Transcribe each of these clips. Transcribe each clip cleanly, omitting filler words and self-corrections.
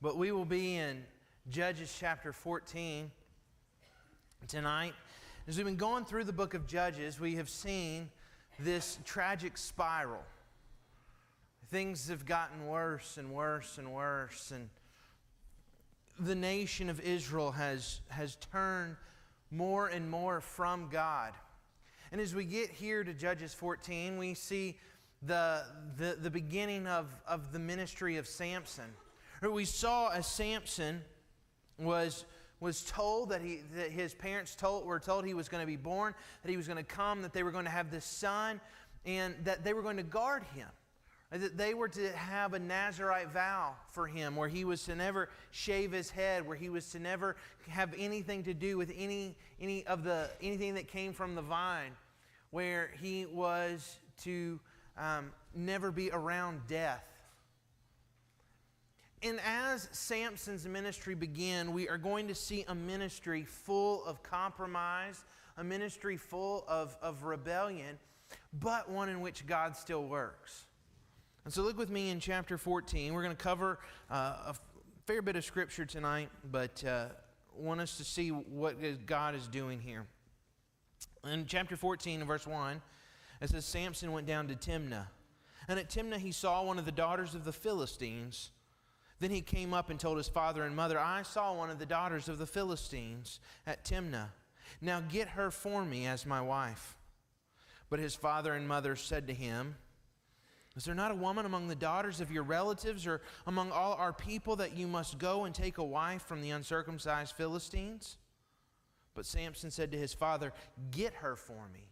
But we will be in Judges chapter 14 tonight. As we've been going through the book of Judges, we have seen this tragic spiral. Things have gotten worse and worse and worse, and the nation of Israel has turned more and more from God. And as we get here to Judges 14, we see the beginning of the ministry of Samson. We saw as Samson was told that his parents were told he was going to be born, that he was going to come, that they were going to have this son, and that they were going to guard him. That they were to have a Nazirite vow for him, where he was to never shave his head, where he was to never have anything to do with anything that came from the vine, where he was to never be around death. And as Samson's ministry began, we are going to see a ministry full of compromise, a ministry full of rebellion, but one in which God still works. And so look with me in chapter 14. We're going to cover a fair bit of scripture tonight, but want us to see what God is doing here. In chapter 14, verse 1, it says, Samson went down to Timnah. And at Timnah he saw one of the daughters of the Philistines. Then he came up and told his father and mother, I saw one of the daughters of the Philistines at Timnah. Now get her for me as my wife. But his father and mother said to him, Is there not a woman among the daughters of your relatives or among all our people that you must go and take a wife from the uncircumcised Philistines? But Samson said to his father, Get her for me,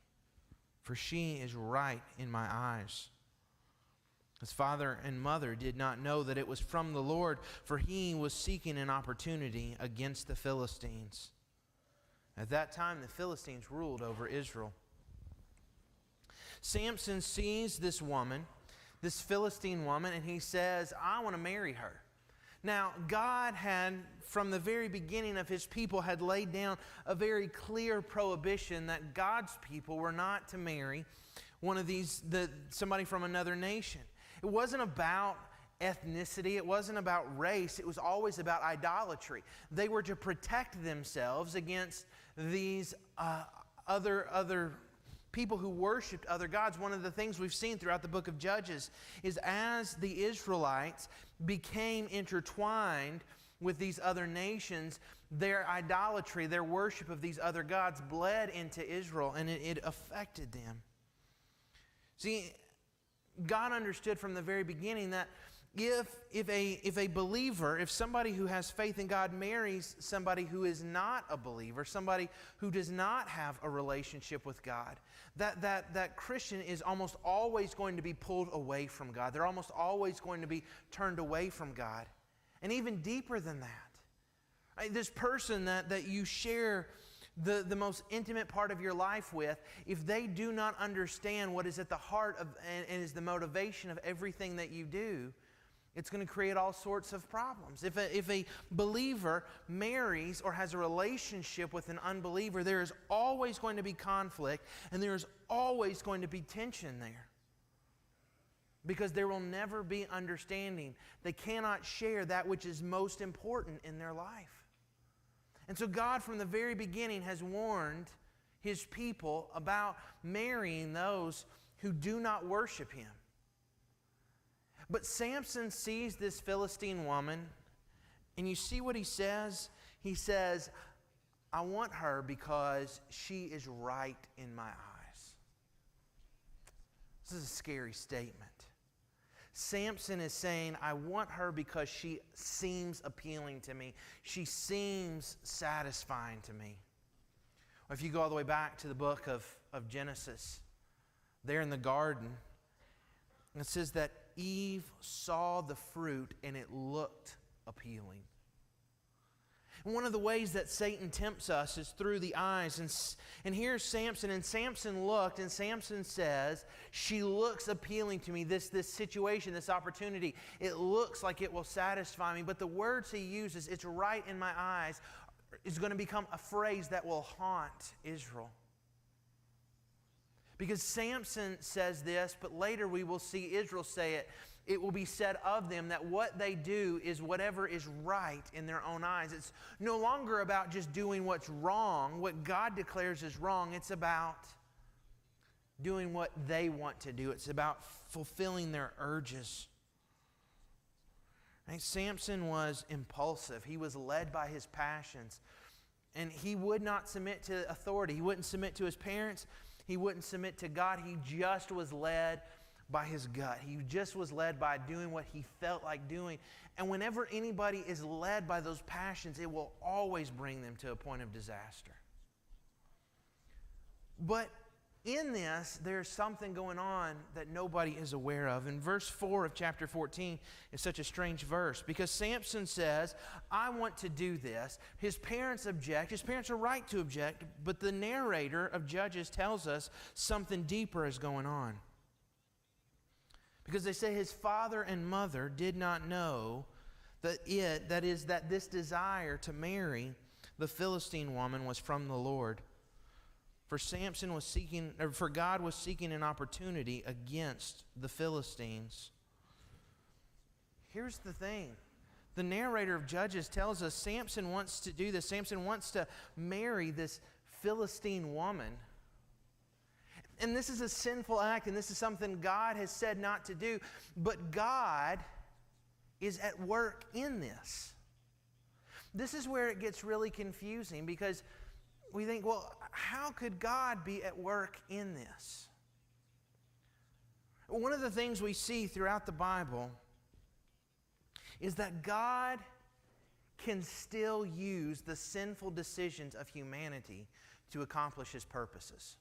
for she is right in my eyes. His father and mother did not know that it was from the Lord, for he was seeking an opportunity against the Philistines. At that time, the Philistines ruled over Israel. Samson sees this woman, this Philistine woman, and he says, I want to marry her. Now, God had, from the very beginning of His people, had laid down a very clear prohibition that God's people were not to marry somebody from another nation. It wasn't about ethnicity. It wasn't about race. It was always about idolatry. They were to protect themselves against these other people who worshiped other gods. One of the things we've seen throughout the book of Judges is as the Israelites became intertwined with these other nations, their idolatry, their worship of these other gods bled into Israel, and it affected them. See, God understood from the very beginning that if a believer, if somebody who has faith in God marries somebody who is not a believer, somebody who does not have a relationship with God, that Christian is almost always going to be pulled away from God. They're almost always going to be turned away from God. And even deeper than that, this person that you share the most intimate part of your life with, if they do not understand what is at the heart of and is the motivation of everything that you do, it's going to create all sorts of problems. If a believer marries or has a relationship with an unbeliever, there is always going to be conflict, and there is always going to be tension there. Because there will never be understanding. They cannot share that which is most important in their life. And so God from the very beginning has warned His people about marrying those who do not worship Him. But Samson sees this Philistine woman, and you see what he says? He says, I want her because she is right in my eyes. This is a scary statement. Samson is saying, I want her because she seems appealing to me. She seems satisfying to me. Or if you go all the way back to the book of Genesis, there in the garden, it says that Eve saw the fruit and it looked appealing. And one of the ways that Satan tempts us is through the eyes. And here's Samson, and Samson looked, and Samson says, she looks appealing to me, this situation, this opportunity. It looks like it will satisfy me. But the words he uses, it's right in my eyes, is going to become a phrase that will haunt Israel. Because Samson says this, but later we will see Israel say it. it will be said of them that what they do is whatever is right in their own eyes. It's no longer about just doing what's wrong, what God declares is wrong. It's about doing what they want to do. It's about fulfilling their urges. Right? Samson was impulsive. He was led by his passions. And he would not submit to authority. He wouldn't submit to his parents. He wouldn't submit to God. He just was led by his gut. He just was led by doing what he felt like doing. And whenever anybody is led by those passions, it will always bring them to a point of disaster. But in this, there's something going on that nobody is aware of. In verse 4 of chapter 14 is such a strange verse because Samson says, I want to do this. His parents object. His parents are right to object, but the narrator of Judges tells us something deeper is going on. Because they say his father and mother did not know that this desire to marry the Philistine woman was from the Lord. For God was seeking an opportunity against the Philistines. Here's the thing. The narrator of Judges tells us Samson wants to do this. Samson wants to marry this Philistine woman. And this is a sinful act, and this is something God has said not to do. But God is at work in this. This is where it gets really confusing because we think, well, how could God be at work in this? One of the things we see throughout the Bible is that God can still use the sinful decisions of humanity to accomplish His purposes.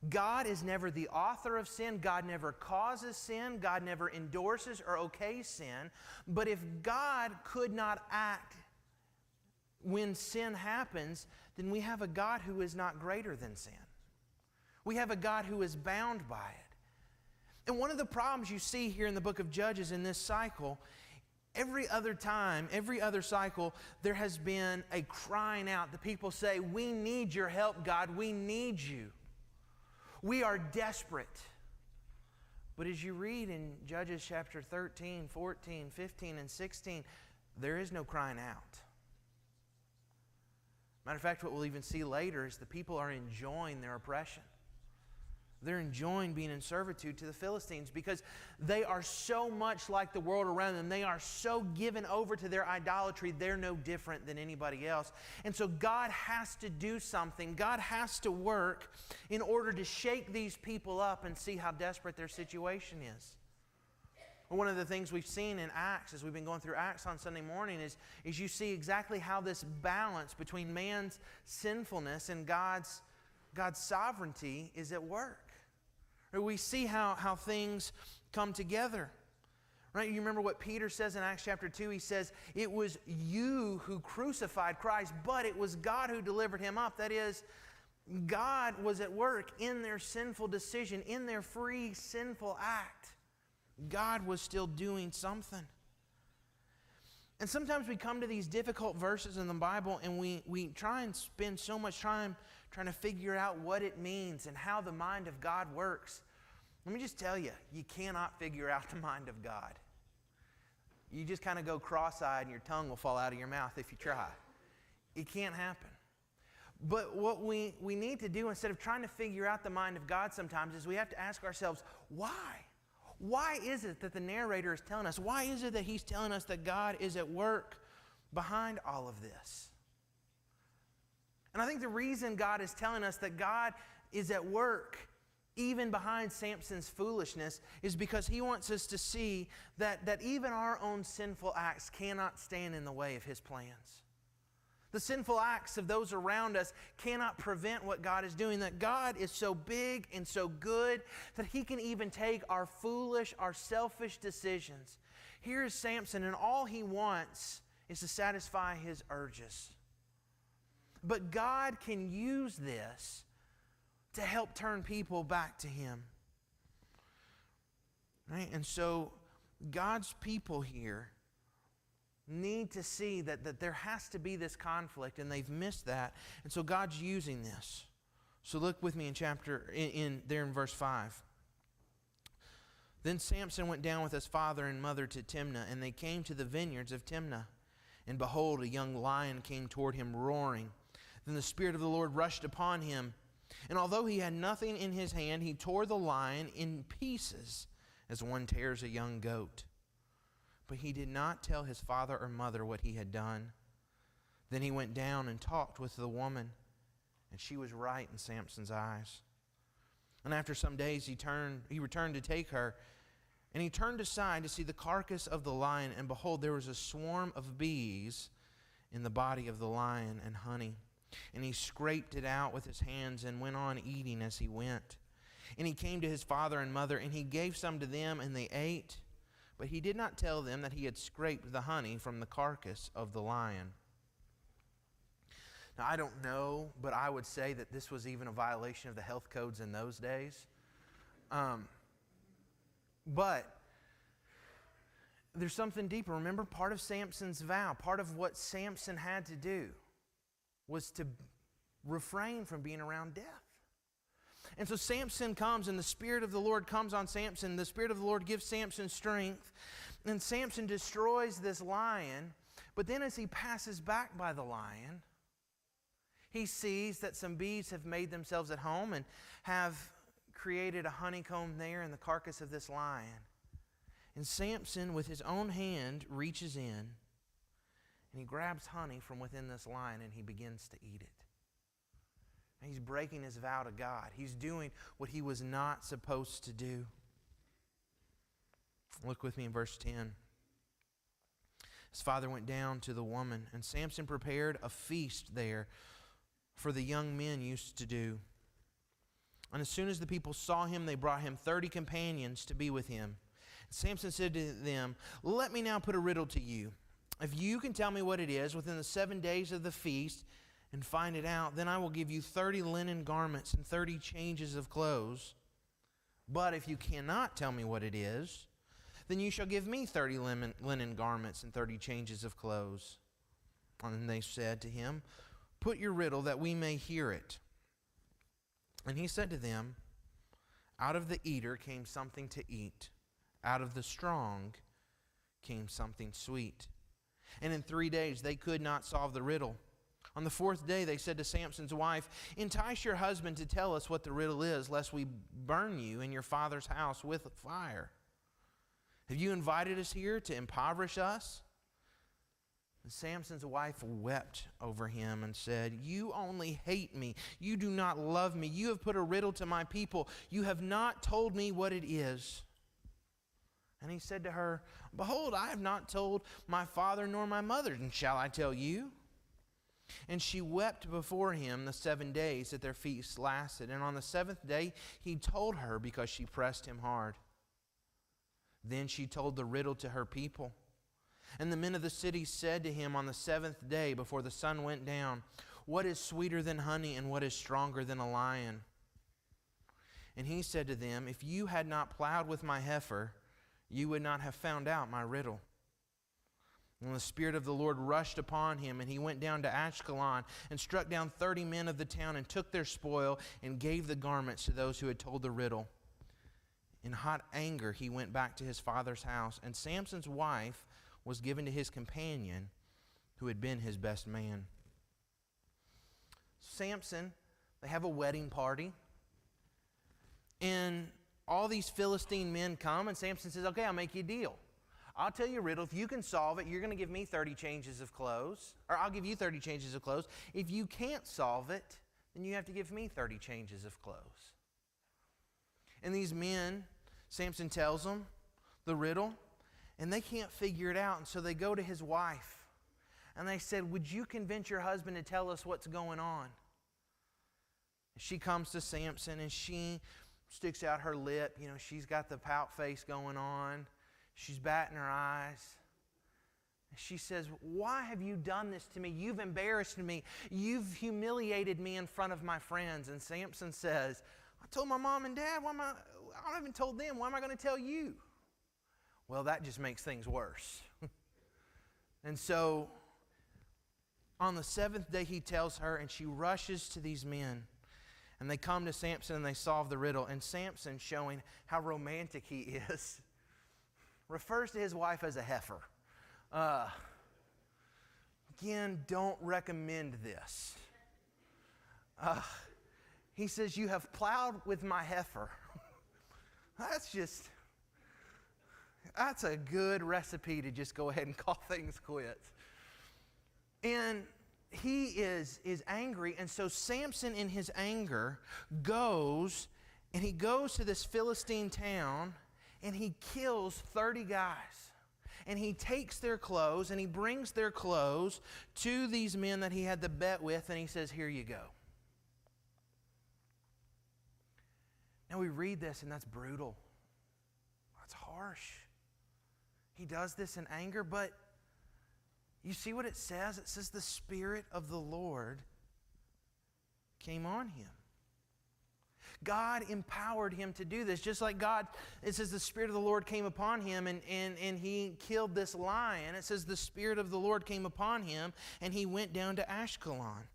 God is never the author of sin. God never causes sin. God never endorses or okays sin. But if God could not act when sin happens, then we have a God who is not greater than sin. We have a God who is bound by it. And one of the problems you see here in the book of Judges in this cycle, every other cycle, there has been a crying out. The people say, we need your help, God. We need you. We are desperate. But as you read in Judges chapter 13, 14, 15, and 16, there is no crying out. Matter of fact, what we'll even see later is the people are enjoying their oppression. They're enjoying being in servitude to the Philistines because they are so much like the world around them. They are so given over to their idolatry, they're no different than anybody else. And so God has to do something. God has to work in order to shake these people up and see how desperate their situation is. One of the things we've seen in Acts, as we've been going through Acts on Sunday morning, is you see exactly how this balance between man's sinfulness and God's sovereignty is at work. We see how things come together. Right? You remember what Peter says in Acts chapter 2? He says, it was you who crucified Christ, but it was God who delivered Him up. That is, God was at work in their sinful decision, in their free sinful act. God was still doing something. And sometimes we come to these difficult verses in the Bible and we try and spend so much time trying to figure out what it means and how the mind of God works. Let me just tell you, you cannot figure out the mind of God. You just kind of go cross-eyed and your tongue will fall out of your mouth if you try. It can't happen. But what we need to do instead of trying to figure out the mind of God sometimes is we have to ask ourselves, why? Why is it that the narrator is telling us? Why is it that he's telling us that God is at work behind all of this? And I think the reason God is telling us that God is at work even behind Samson's foolishness is because He wants us to see that even our own sinful acts cannot stand in the way of His plans. The sinful acts of those around us cannot prevent what God is doing. That God is so big and so good that He can even take our foolish, our selfish decisions. Here is Samson, and all he wants is to satisfy his urges. But God can use this to help turn people back to Him. Right? And so God's people here need to see that there has to be this conflict, and they've missed that. And so God's using this. So look with me in verse 5. Then Samson went down with his father and mother to Timnah, and they came to the vineyards of Timnah. And behold, a young lion came toward him roaring. Then the Spirit of the Lord rushed upon him, and although he had nothing in his hand, he tore the lion in pieces as one tears a young goat. But he did not tell his father or mother what he had done. Then he went down and talked with the woman, and she was right in Samson's eyes. And after some days he returned to take her, and he turned aside to see the carcass of the lion, and behold, there was a swarm of bees in the body of the lion and honey. And he scraped it out with his hands and went on eating as he went. And he came to his father and mother, and he gave some to them, and they ate. But he did not tell them that he had scraped the honey from the carcass of the lion. Now, I don't know, but I would say that this was even a violation of the health codes in those days. But there's something deeper. Remember, part of Samson's vow, part of what Samson had to do was to refrain from being around death. And so Samson comes, and the Spirit of the Lord comes on Samson. The Spirit of the Lord gives Samson strength, and Samson destroys this lion. But then as he passes back by the lion, he sees that some bees have made themselves at home and have created a honeycomb there in the carcass of this lion. And Samson, with his own hand, reaches in, and he grabs honey from within this lion, and he begins to eat it. And he's breaking his vow to God. He's doing what he was not supposed to do. Look with me in verse 10. His father went down to the woman, and Samson prepared a feast there for the young men used to do. And as soon as the people saw him, they brought him 30 companions to be with him. Samson said to them, "Let me now put a riddle to you. If you can tell me what it is within the 7 days of the feast and find it out, then I will give you 30 linen garments and 30 changes of clothes. But if you cannot tell me what it is, then you shall give me 30 linen garments and 30 changes of clothes." And they said to him, "Put your riddle that we may hear it." And he said to them, "Out of the eater came something to eat. Out of the strong came something sweet." And in 3 days they could not solve the riddle. On the 4th day they said to Samson's wife, "Entice your husband to tell us what the riddle is, lest we burn you in your father's house with fire. Have you invited us here to impoverish us?" And Samson's wife wept over him and said, "You only hate me. You do not love me. You have put a riddle to my people. You have not told me what it is." And he said to her, "Behold, I have not told my father nor my mother, and shall I tell you?" And she wept before him the 7 days that their feast lasted. And on the 7th day he told her, because she pressed him hard. Then she told the riddle to her people. And the men of the city said to him on the 7th day before the sun went down, "What is sweeter than honey, and what is stronger than a lion?" And he said to them, "If you had not plowed with my heifer, you would not have found out my riddle." And the Spirit of the Lord rushed upon him, and he went down to Ashkelon and struck down 30 men of the town and took their spoil and gave the garments to those who had told the riddle. In hot anger he went back to his father's house, and Samson's wife was given to his companion who had been his best man. Samson, they have a wedding party, and all these Philistine men come, and Samson says, "Okay, I'll make you a deal. I'll tell you a riddle. If you can solve it, you're going to give me 30 changes of clothes, or I'll give you 30 changes of clothes. If you can't solve it, then you have to give me 30 changes of clothes." And these men, Samson tells them the riddle, and they can't figure it out, and so they go to his wife, and they said, "Would you convince your husband to tell us what's going on?" She comes to Samson, and she sticks out her lip. You know, she's got the pout face going on. She's batting her eyes. She says, "Why have you done this to me? You've embarrassed me. You've humiliated me in front of my friends." And Samson says, "I told my mom and dad. I haven't told them. Why am I going to tell you?" Well, that just makes things worse. And so on the 7th day he tells her, and she rushes to these men. And they come to Samson and they solve the riddle. And Samson, showing how romantic he is, refers to his wife as a heifer. Again, don't recommend this. He says, "You have plowed with my heifer." That's a good recipe to just go ahead and call things quits. And he is angry, and so Samson in his anger goes to this Philistine town, and he kills 30 guys. And he takes their clothes, and he brings their clothes to these men that he had the bet with, and he says, "Here you go." Now we read this, and that's brutal. That's harsh. He does this in anger, but you see what it says? It says the Spirit of the Lord came on him. God empowered him to do this. Just like God, it says the Spirit of the Lord came upon him and he killed this lion. It says the Spirit of the Lord came upon him and he went down to Ashkelon.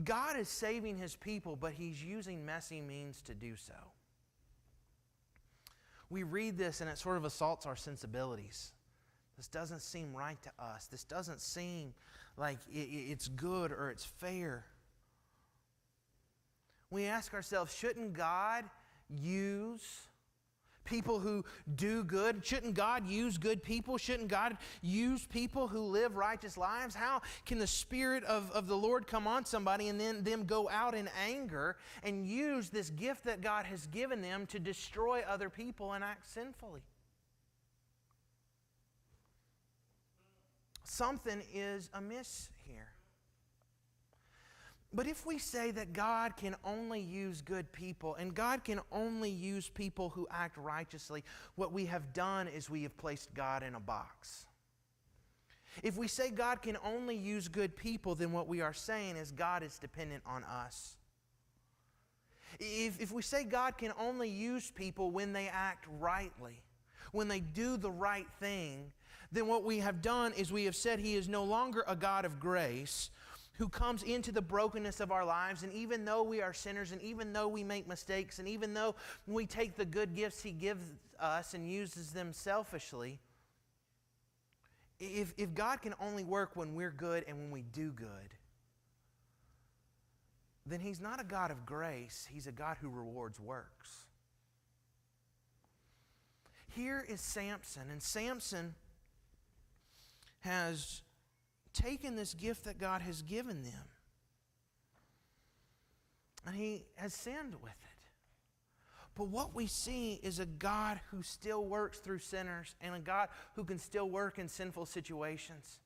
God is saving His people, but He's using messy means to do so. We read this and it sort of assaults our sensibilities. This doesn't seem right to us. This doesn't seem like it's good or it's fair. We ask ourselves, shouldn't God use people who do good? Shouldn't God use good people? Shouldn't God use people who live righteous lives? How can the Spirit of the Lord come on somebody and then them go out in anger and use this gift that God has given them to destroy other people and act sinfully? Something is amiss here. But if we say that God can only use good people and God can only use people who act righteously, what we have done is we have placed God in a box. If we say God can only use good people, then what we are saying is God is dependent on us. If we say God can only use people when they act rightly, when they do the right thing, then what we have done is we have said He is no longer a God of grace who comes into the brokenness of our lives, and even though we are sinners, and even though we make mistakes, and even though we take the good gifts He gives us and uses them selfishly, if God can only work when we're good and when we do good, then He's not a God of grace. He's a God who rewards works. Here is Samson, and Samson has taken this gift that God has given them, and he has sinned with it. But what we see is a God who still works through sinners and a God who can still work in sinful situations.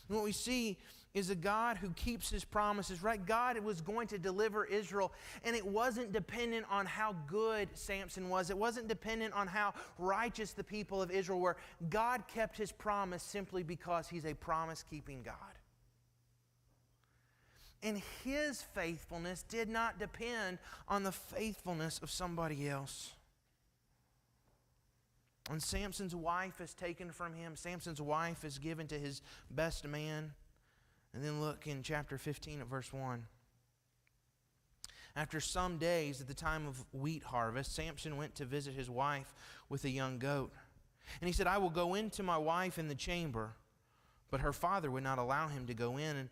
And what we see is a God who keeps His promises, right? God was going to deliver Israel, and it wasn't dependent on how good Samson was. It wasn't dependent on how righteous the people of Israel were. God kept His promise simply because He's a promise-keeping God. And His faithfulness did not depend on the faithfulness of somebody else. And Samson's wife is taken from him. Samson's wife is given to his best man. And then look in chapter 15 at verse 1. After some days, at the time of wheat harvest, Samson went to visit his wife with a young goat. And he said, "I will go in to my wife in the chamber." But her father would not allow him to go in.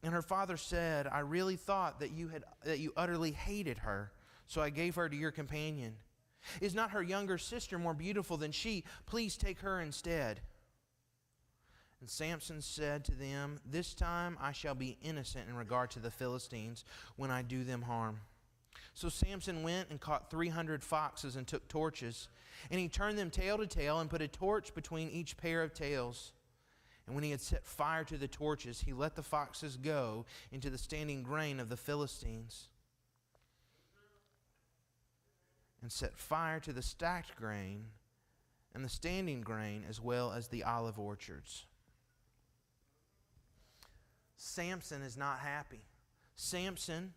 And her father said, "I really thought that you utterly hated her, so I gave her to your companion. Is not her younger sister more beautiful than she? Please take her instead." And Samson said to them, "This time I shall be innocent in regard to the Philistines when I do them harm." So Samson went and caught 300 foxes and took torches, and he turned them tail to tail and put a torch between each pair of tails. And when he had set fire to the torches, he let the foxes go into the standing grain of the Philistines, and set fire to the stacked grain and the standing grain as well as the olive orchards. Samson is not happy. Samson,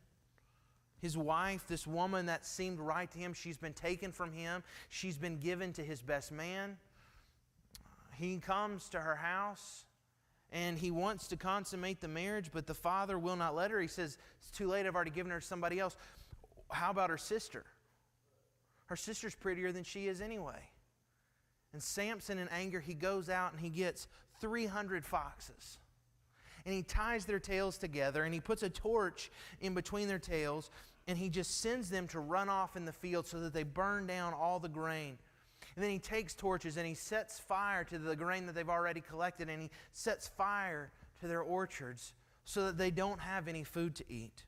his wife, this woman that seemed right to him, she's been taken from him. She's been given to his best man. He comes to her house, and he wants to consummate the marriage, but the father will not let her. He says, it's too late, I've already given her to somebody else. How about her sister? Her sister's prettier than she is anyway. And Samson, in anger, he goes out and he gets 300 foxes. And he ties their tails together, and he puts a torch in between their tails, and he just sends them to run off in the field so that they burn down all the grain. And then he takes torches and he sets fire to the grain that they've already collected, and he sets fire to their orchards so that they don't have any food to eat.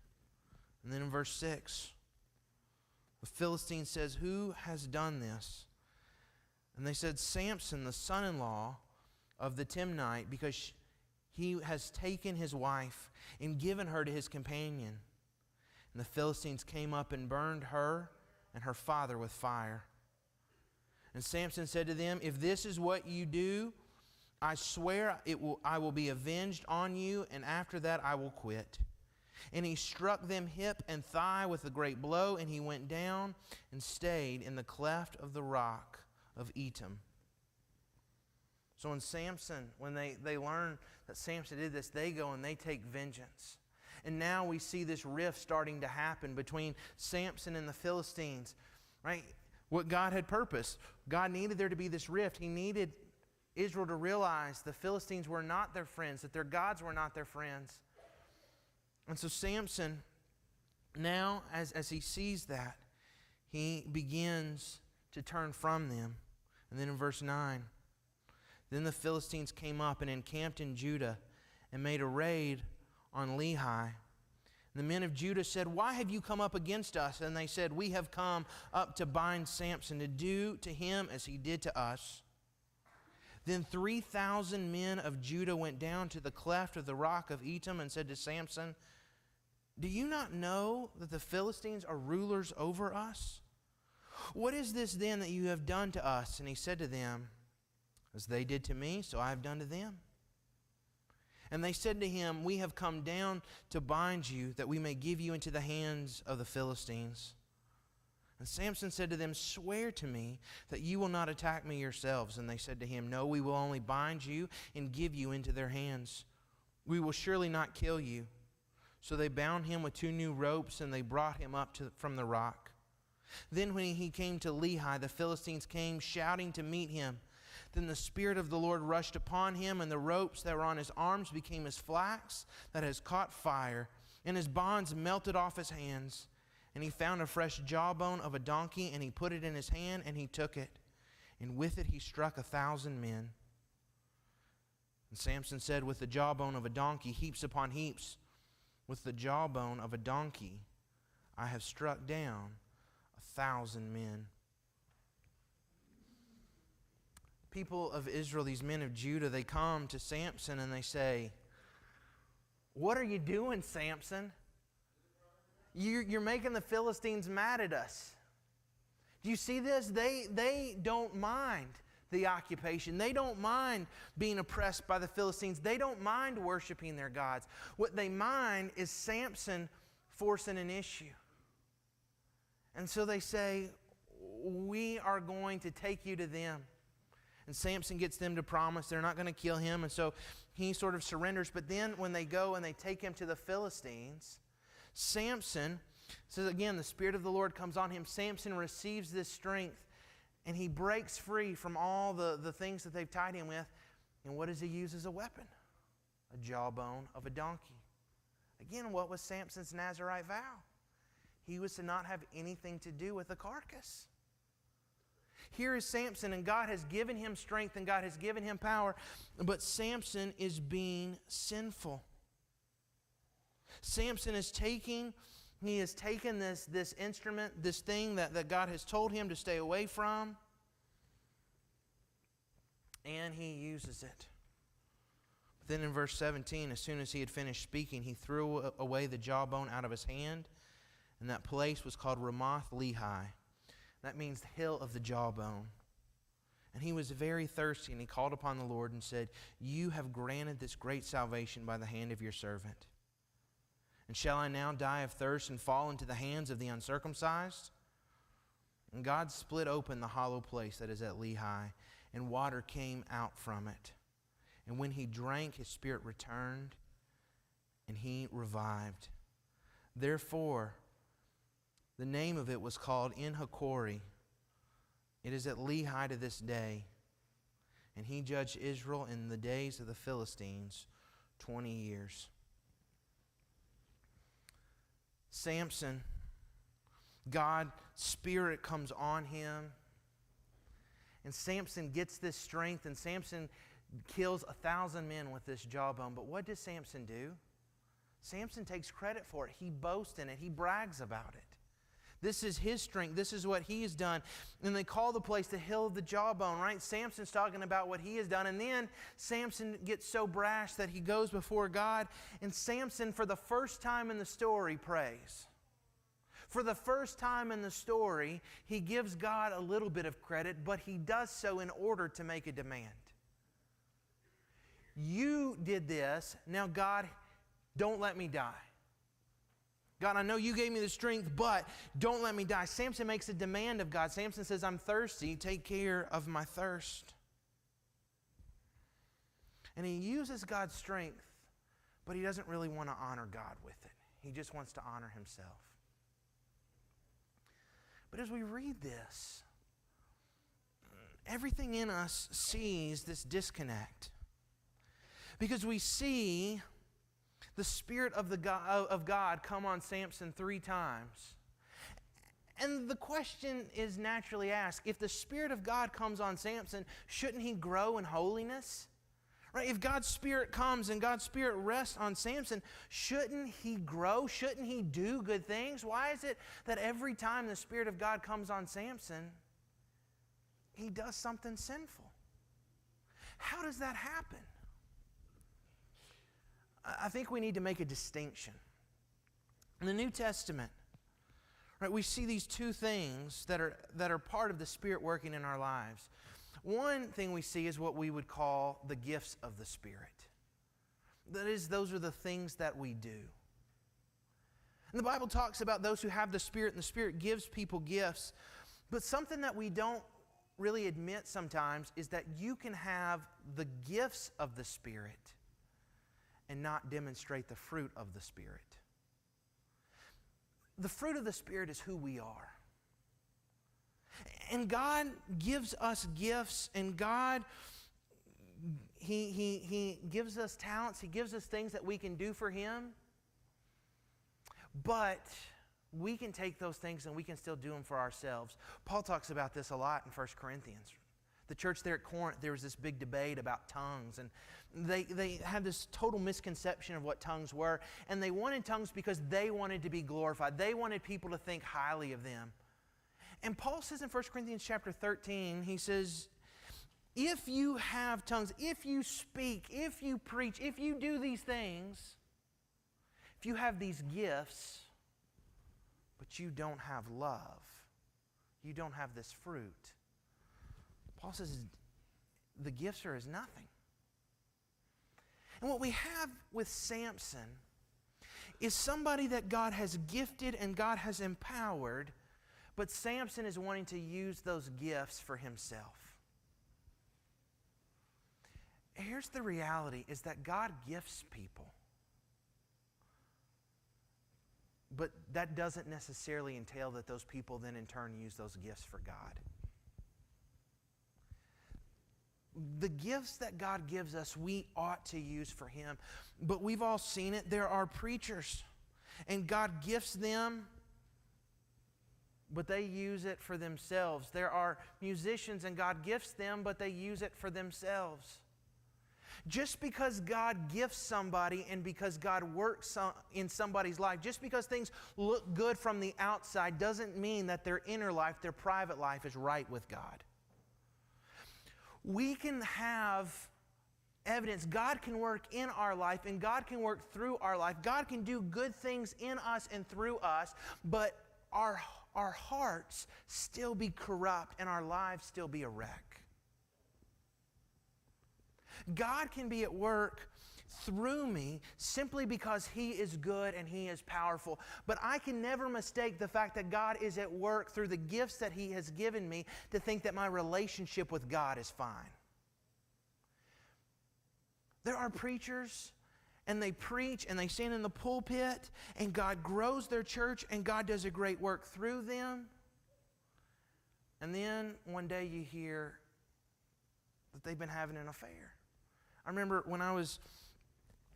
And then in verse 6, the Philistine says, "Who has done this?" And they said, "Samson, the son-in-law of the Timnite, because he has taken his wife and given her to his companion." And the Philistines came up and burned her and her father with fire. And Samson said to them, "If this is what you do, I swear I will be avenged on you, and after that I will quit." And he struck them hip and thigh with a great blow, and he went down and stayed in the cleft of the rock of Etam. So when they learn that Samson did this, they go and they take vengeance. And now we see this rift starting to happen between Samson and the Philistines, right? What God had purposed. God needed there to be this rift. He needed Israel to realize the Philistines were not their friends, that their gods were not their friends. And so Samson, now as he sees that, he begins to turn from them. And then in verse 9, then the Philistines came up and encamped in Judah and made a raid on Lehi. The men of Judah said, "Why have you come up against us?" And they said, "We have come up to bind Samson, to do to him as he did to us." Then 3,000 men of Judah went down to the cleft of the rock of Etam and said to Samson, "Do you not know that the Philistines are rulers over us? What is this then that you have done to us?" And he said to them, "As they did to me, so I have done to them." And they said to him, "We have come down to bind you, that we may give you into the hands of the Philistines." And Samson said to them, "Swear to me that you will not attack me yourselves." And they said to him, "No, we will only bind you and give you into their hands. We will surely not kill you." So they bound him with 2 new ropes, and they brought him up from the rock. Then when he came to Lehi, the Philistines came shouting to meet him. Then the Spirit of the Lord rushed upon him, and the ropes that were on his arms became as flax that has caught fire, and his bonds melted off his hands. And he found a fresh jawbone of a donkey, and he put it in his hand, and he took it. And with it he struck 1,000 men. And Samson said, "With the jawbone of a donkey, heaps upon heaps, with the jawbone of a donkey, I have struck down 1,000 men." People of Israel, these men of Judah, they come to Samson and they say, "What are you doing, Samson? You're making the Philistines mad at us. Do you see this? They don't mind the occupation. They don't mind being oppressed by the Philistines. They don't mind worshiping their gods. What they mind is Samson forcing an issue. And so they say, "We are going to take you to them." And Samson gets them to promise they're not going to kill him. And so he sort of surrenders. But then when they go and they take him to the Philistines, Samson says again, the Spirit of the Lord comes on him. Samson receives this strength, and he breaks free from all the things that they've tied him with. And what does he use as a weapon? A jawbone of a donkey. Again, what was Samson's Nazirite vow? He was to not have anything to do with the carcass. Here is Samson, and God has given him strength and God has given him power, but Samson is being sinful. Samson is taking this instrument, this thing that God has told him to stay away from, and he uses it. But then in verse 17, as soon as he had finished speaking, he threw away the jawbone out of his hand, and that place was called Ramoth Lehi. That means the hill of the jawbone. And he was very thirsty, and he called upon the Lord and said, "You have granted this great salvation by the hand of your servant. And shall I now die of thirst and fall into the hands of the uncircumcised?" And God split open the hollow place that is at Lehi, and water came out from it. And when he drank, his spirit returned, and he revived. Therefore, the name of it was called En-hakkore. It is at Lehi to this day. And he judged Israel in the days of the Philistines 20 years. Samson, God's Spirit comes on him. And Samson gets this strength, and Samson kills 1,000 men with this jawbone. But what does Samson do? Samson takes credit for it. He boasts in it. He brags about it. This is his strength. This is what he has done. And they call the place the Hill of the Jawbone, right? Samson's talking about what he has done. And then Samson gets so brash that he goes before God. And Samson, for the first time in the story, prays. For the first time in the story, he gives God a little bit of credit, but he does so in order to make a demand. You did this. Now, God, don't let me die. God, I know you gave me the strength, but don't let me die. Samson makes a demand of God. Samson says, I'm thirsty. Take care of my thirst. And he uses God's strength, but he doesn't really want to honor God with it. He just wants to honor himself. But as we read this, everything in us sees this disconnect. Because we see the Spirit of God come on Samson 3 times. And the question is naturally asked, if the Spirit of God comes on Samson, shouldn't he grow in holiness? Right? If God's Spirit comes and God's Spirit rests on Samson, shouldn't he grow? Shouldn't he do good things? Why is it that every time the Spirit of God comes on Samson, he does something sinful? How does that happen? I think we need to make a distinction. In the New Testament, right, we see these 2 things that are part of the Spirit working in our lives. One thing we see is what we would call the gifts of the Spirit. That is, those are the things that we do. And the Bible talks about those who have the Spirit, and the Spirit gives people gifts. But something that we don't really admit sometimes is that you can have the gifts of the Spirit and not demonstrate the fruit of the Spirit. The fruit of the Spirit is who we are. And God gives us gifts, and God, He gives us talents. He gives us things that we can do for Him. But we can take those things and we can still do them for ourselves. Paul talks about this a lot in 1 Corinthians. The church there at Corinth, there was this big debate about tongues, and they had this total misconception of what tongues were, and they wanted tongues because they wanted to be glorified. They wanted people to think highly of them. And Paul says in 1 Corinthians chapter 13, he says, if you have tongues, if you speak, if you preach, if you do these things, if you have these gifts, but you don't have love, you don't have this fruit, Paul says the gifts are as nothing. And what we have with Samson is somebody that God has gifted and God has empowered, but Samson is wanting to use those gifts for himself. Here's the reality, is that God gifts people. But that doesn't necessarily entail that those people then in turn use those gifts for God. The gifts that God gives us, we ought to use for Him. But we've all seen it. There are preachers, and God gifts them, but they use it for themselves. There are musicians, and God gifts them, but they use it for themselves. Just because God gifts somebody and because God works in somebody's life, just because things look good from the outside doesn't mean that their inner life, their private life is right with God. We can have evidence. God can work in our life and God can work through our life. God can do good things in us and through us, but our hearts still be corrupt and our lives still be a wreck. God can be at work through me simply because He is good and He is powerful. But I can never mistake the fact that God is at work through the gifts that He has given me to think that my relationship with God is fine. There are preachers, and they preach, and they stand in the pulpit, and God grows their church, and God does a great work through them. And then one day you hear that they've been having an affair. I remember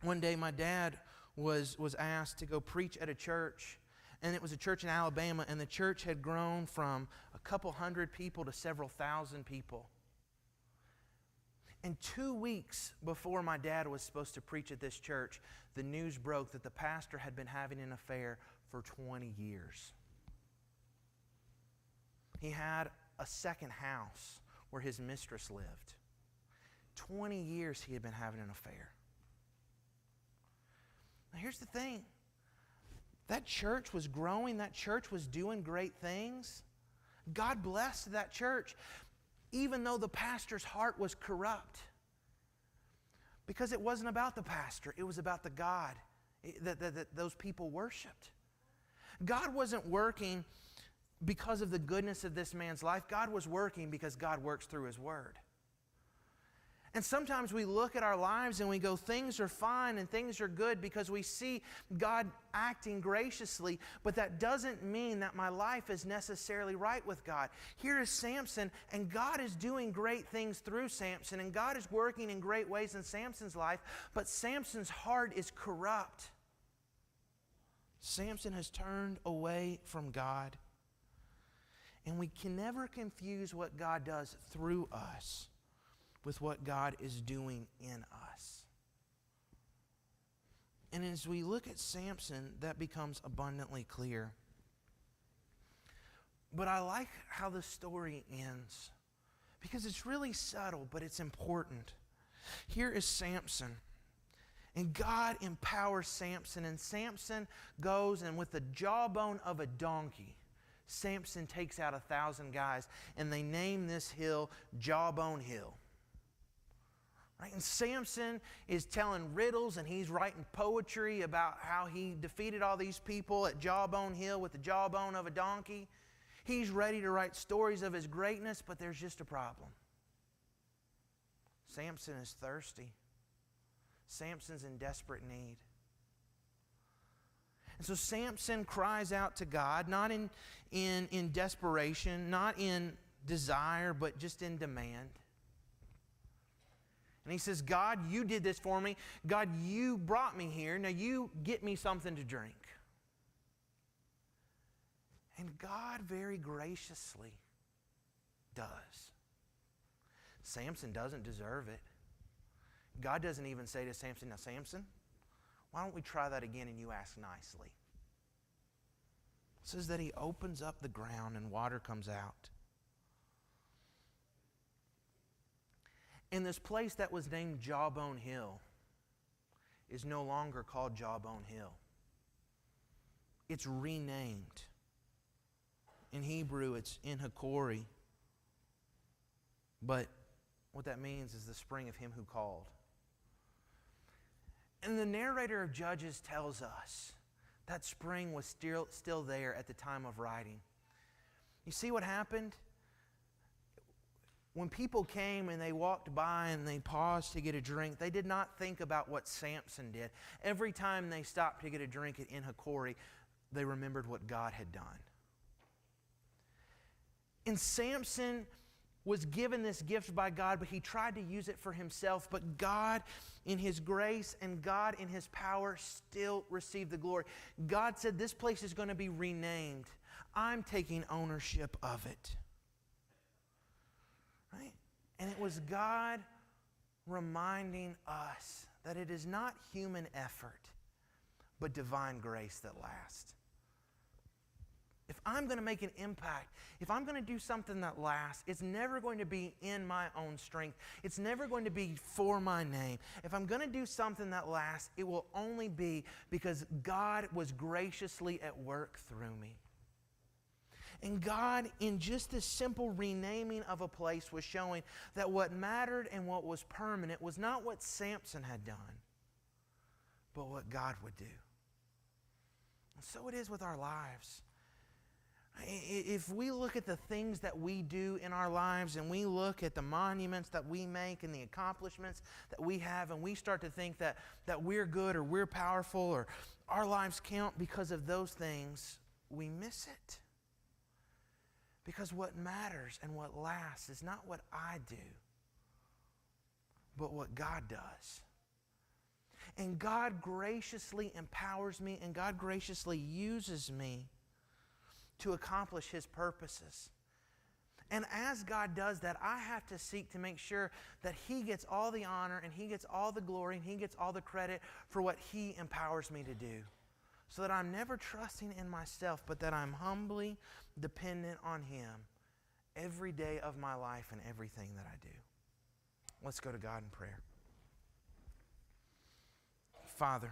one day my dad was asked to go preach at a church, and it was a church in Alabama, and the church had grown from a couple hundred people to several thousand people. And 2 weeks before my dad was supposed to preach at this church, the news broke that the pastor had been having an affair for 20 years. He had a second house where his mistress lived. 20 years he had been having an affair. Now here's the thing. That church was growing. That church was doing great things. God blessed that church, even though the pastor's heart was corrupt. Because it wasn't about the pastor. It was about the God that those people worshiped. God wasn't working because of the goodness of this man's life. God was working because God works through His Word. And sometimes we look at our lives and we go, things are fine and things are good because we see God acting graciously, but that doesn't mean that my life is necessarily right with God. Here is Samson, and God is doing great things through Samson, and God is working in great ways in Samson's life, but Samson's heart is corrupt. Samson has turned away from God. And we can never confuse what God does through us with what God is doing in us. And as we look at Samson, that becomes abundantly clear. But I like how the story ends because it's really subtle, but it's important. Here is Samson. And God empowers Samson, and Samson goes, and with the jawbone of a donkey, Samson takes out 1,000 guys, and they name this hill Jawbone Hill. Right? And Samson is telling riddles, and he's writing poetry about how he defeated all these people at Jawbone Hill with the jawbone of a donkey. He's ready to write stories of his greatness, but there's just a problem. Samson is thirsty. Samson's in desperate need. And so Samson cries out to God, not in desperation, not in desire, but just in demand. And he says, God, you did this for me. God, you brought me here. Now you get me something to drink. And God very graciously does. Samson doesn't deserve it. God doesn't even say to Samson, now Samson, why don't we try that again and you ask nicely? It says that he opens up the ground and water comes out. And this place that was named Jawbone Hill is no longer called Jawbone Hill. It's renamed. In Hebrew, it's En-hakkore. But what that means is the spring of him who called. And the narrator of Judges tells us that spring was still there at the time of writing. You see what happened? When people came and they walked by and they paused to get a drink, they did not think about what Samson did. Every time they stopped to get a drink at En-hakkore, they remembered what God had done. And Samson was given this gift by God, but he tried to use it for himself. But God, in His grace and God in His power, still received the glory. God said, this place is going to be renamed. I'm taking ownership of it. Right? And it was God reminding us that it is not human effort, but divine grace that lasts. If I'm going to make an impact, if I'm going to do something that lasts, it's never going to be in my own strength. It's never going to be for my name. If I'm going to do something that lasts, it will only be because God was graciously at work through me. And God, in just this simple renaming of a place, was showing that what mattered and what was permanent was not what Samson had done, but what God would do. And so it is with our lives. If we look at the things that we do in our lives and we look at the monuments that we make and the accomplishments that we have, and we start to think that we're good or we're powerful or our lives count because of those things, we miss it. Because what matters and what lasts is not what I do, but what God does. And God graciously empowers me, and God graciously uses me to accomplish His purposes. And as God does that, I have to seek to make sure that He gets all the honor and He gets all the glory and He gets all the credit for what He empowers me to do. So that I'm never trusting in myself, but that I'm humbly dependent on Him every day of my life and everything that I do. Let's go to God in prayer. Father,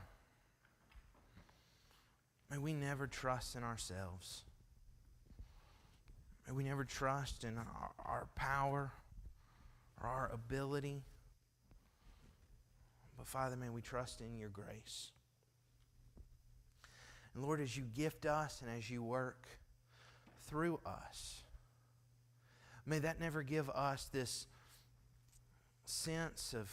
may we never trust in ourselves. May we never trust in our power or our ability. But Father, may we trust in your grace. And Lord, as you gift us and as you work through us, may that never give us this sense of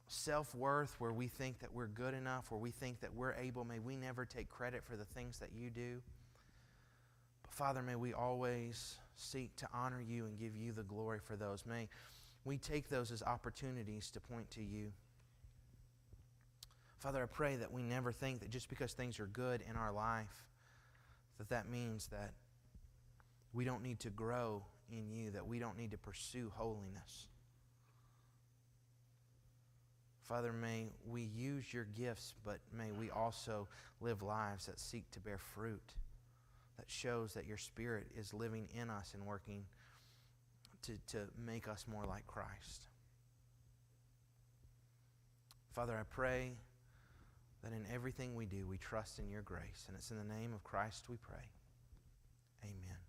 self-worth where we think that we're good enough, where we think that we're able. May we never take credit for the things that you do. But Father, may we always seek to honor you and give you the glory for those. May we take those as opportunities to point to you. Father, I pray that we never think that just because things are good in our life, that means that we don't need to grow in you, that we don't need to pursue holiness. Father, may we use your gifts, but may we also live lives that seek to bear fruit, that shows that your Spirit is living in us and working to make us more like Christ. Father, I pray that in everything we do, we trust in your grace. And it's in the name of Christ we pray. Amen.